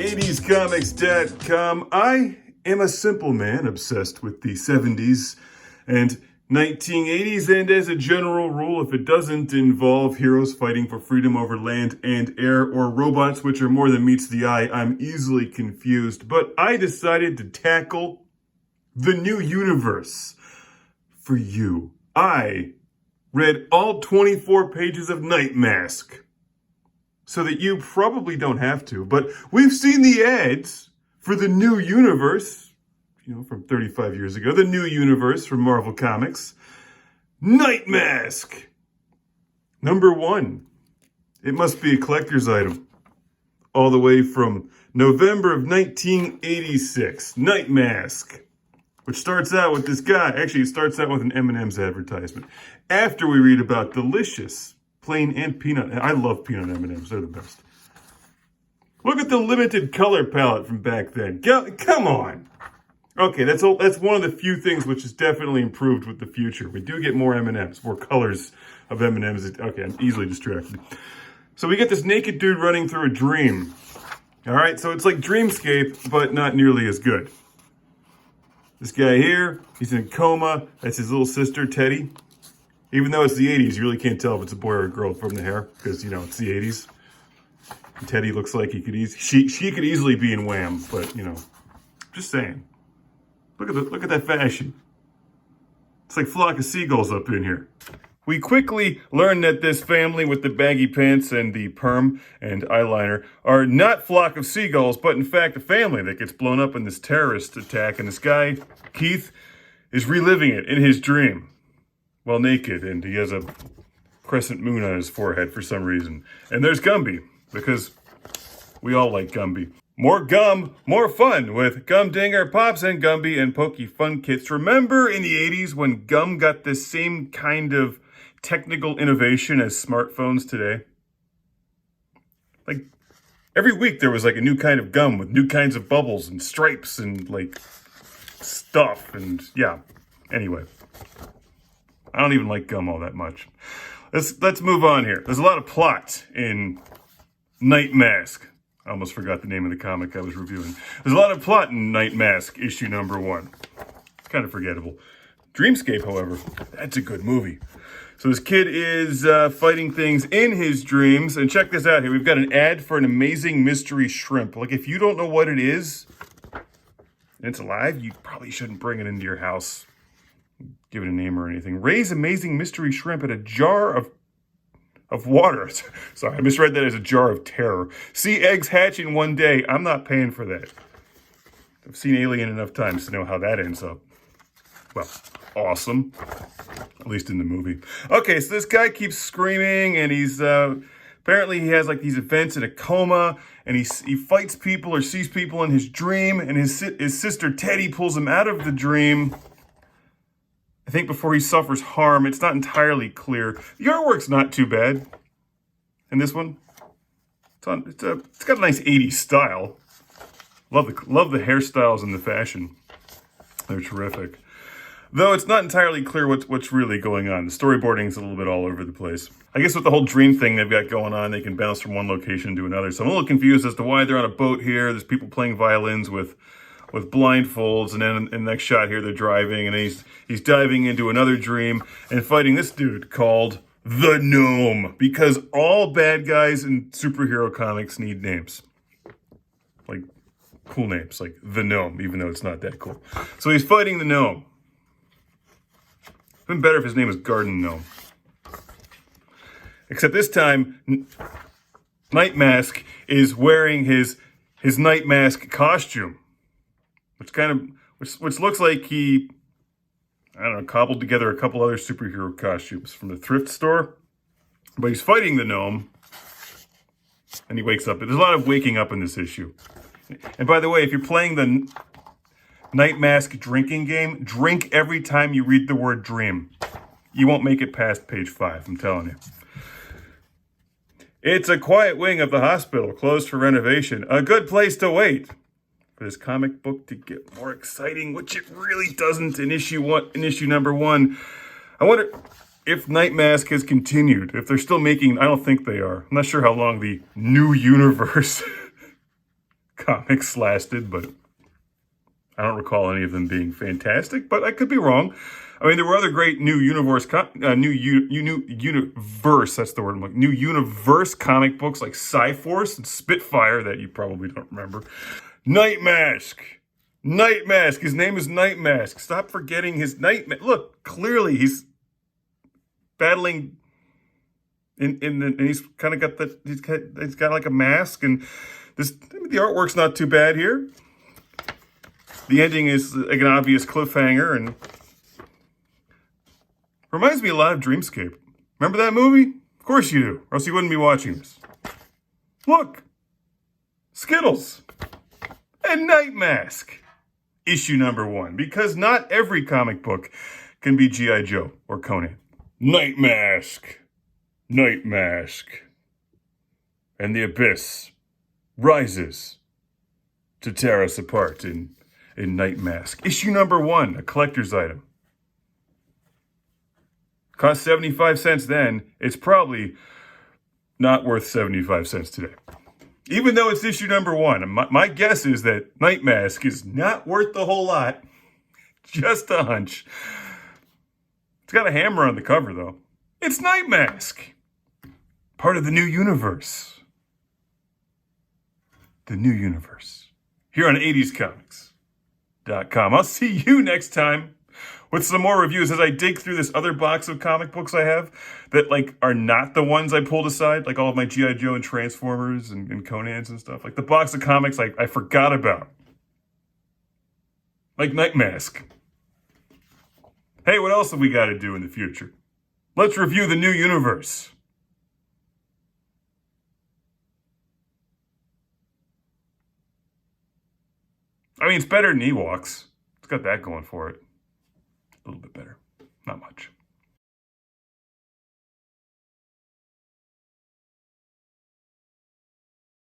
80scomics.com. I am a simple man obsessed with the 70s and 1980s, and as a general rule, if it doesn't involve heroes fighting for freedom over land and air, or robots which are more than meets the eye, I'm easily confused. But I decided to tackle the new universe for you. I read all 24 pages of Nightmask, so that you probably don't have to, but we've seen the ads for the new universe, from 35 years ago, the new universe from Marvel Comics. Nightmask! Number 1. It must be a collector's item. All the way from November of 1986. Nightmask. Which starts out with this guy. Actually, it starts out with an M&M's advertisement. After we read about delicious plain and peanut. I love peanut M&Ms. They're the best. Look at the limited color palette from back then. Come on. Okay, that's one of the few things which is definitely improved with the future. We do get more M&Ms, more colors of M&Ms. Okay, I'm easily distracted. So we get this naked dude running through a dream. All right, so it's like Dreamscape, but not nearly as good. This guy here, he's in a coma. That's his little sister, Teddy. Even though it's the 80s, you really can't tell if it's a boy or a girl from the hair, because, it's the 80s. And Teddy looks like he could she could easily be in Wham, but, just saying. Look at that fashion. It's like flock of seagulls up in here. We quickly learn that this family with the baggy pants and the perm and eyeliner are not flock of seagulls, but in fact a family that gets blown up in this terrorist attack, and this guy, Keith, is reliving it in his dream. Well, naked, and he has a crescent moon on his forehead for some reason. And there's Gumby, because we all like Gumby. More gum, more fun with Gumdinger, Pops, and Gumby and Pokey Fun Kits. Remember in the 80s when gum got the same kind of technical innovation as smartphones today? Like, every week there was like a new kind of gum with new kinds of bubbles and stripes and like stuff, and yeah. Anyway. I don't even like gum all that much. Let's move on here. There's a lot of plot in Nightmask. I almost forgot the name of the comic I was reviewing. There's a lot of plot in Nightmask, issue number 1. It's kind of forgettable. Dreamscape, however, that's a good movie. So this kid is fighting things in his dreams. And check this out here. We've got an ad for an amazing mystery shrimp. Like, if you don't know what it is, and it's alive, you probably shouldn't bring it into your house. Give it a name or anything. Raise amazing mystery shrimp in a jar of water. Sorry, I misread that as a jar of terror. See eggs hatch in one day. I'm not paying for that. I've seen Alien enough times to know how that ends up. Well, awesome. At least in the movie. Okay, so this guy keeps screaming, and he's apparently he has like these events in a coma, and he fights people or sees people in his dream, and his sister Teddy pulls him out of the dream. I think before he suffers harm. It's not entirely clear. The artwork's not too bad. And this one, it's got a nice 80s style. Love the hairstyles and the fashion. They're terrific. Though it's not entirely clear what's really going on. The storyboarding's a little bit all over the place. I guess with the whole dream thing they've got going on, they can bounce from one location to another. So I'm a little confused as to why they're on a boat here. There's people playing violins with blindfolds, and then in the next shot here they're driving, and he's diving into another dream and fighting this dude called the Gnome, because all bad guys in superhero comics need names, like cool names, like the Gnome, even though it's not that cool. So he's fighting the Gnome. It'd been better if his name was Garden Gnome, except this time Nightmask is wearing his Nightmask costume. Which looks like he, cobbled together a couple other superhero costumes from the thrift store. But he's fighting the Gnome, and he wakes up. There's a lot of waking up in this issue. And by the way, if you're playing the Nightmask drinking game, drink every time you read the word dream. You won't make it past page 5, I'm telling you. It's a quiet wing of the hospital, closed for renovation. A good place to wait for this comic book to get more exciting, which it really doesn't in issue number 1. I wonder if Nightmask has continued, if they're still making, I don't think they are. I'm not sure how long the new universe comics lasted, but I don't recall any of them being fantastic, but I could be wrong. I mean, there were other great new universe, universe, that's the word I'm looking, new universe comic books like Cyforce and Spitfire that you probably don't remember. Nightmask. Nightmask. His name is Nightmask. Stop forgetting his nightmask. Look, clearly he's battling and he's kind of got he's got like a mask, and the artwork's not too bad here. The ending is like an obvious cliffhanger and reminds me a lot of Dreamscape. Remember that movie? Of course you do, or else you wouldn't be watching this. Look, Skittles and Nightmask, issue number 1, because not every comic book can be G.I. Joe or Conan. Nightmask, Nightmask, and the abyss rises to tear us apart in Nightmask. Issue number 1, a collector's item. Cost 75 cents then. It's probably not worth 75 cents today. Even though it's issue number 1, my guess is that Nightmask is not worth the whole lot. Just a hunch. It's got a hammer on the cover, though. It's Nightmask. Part of the new universe. The new universe. Here on 80scomics.com. I'll see you next time with some more reviews as I dig through this other box of comic books I have that like are not the ones I pulled aside, like all of my G.I. Joe and Transformers and Conans and stuff. Like the box of comics I forgot about. Like Nightmask. Hey, what else have we got to do in the future? Let's review the new universe. I mean, it's better than Ewoks. It's got that going for it. A little bit better. Not much.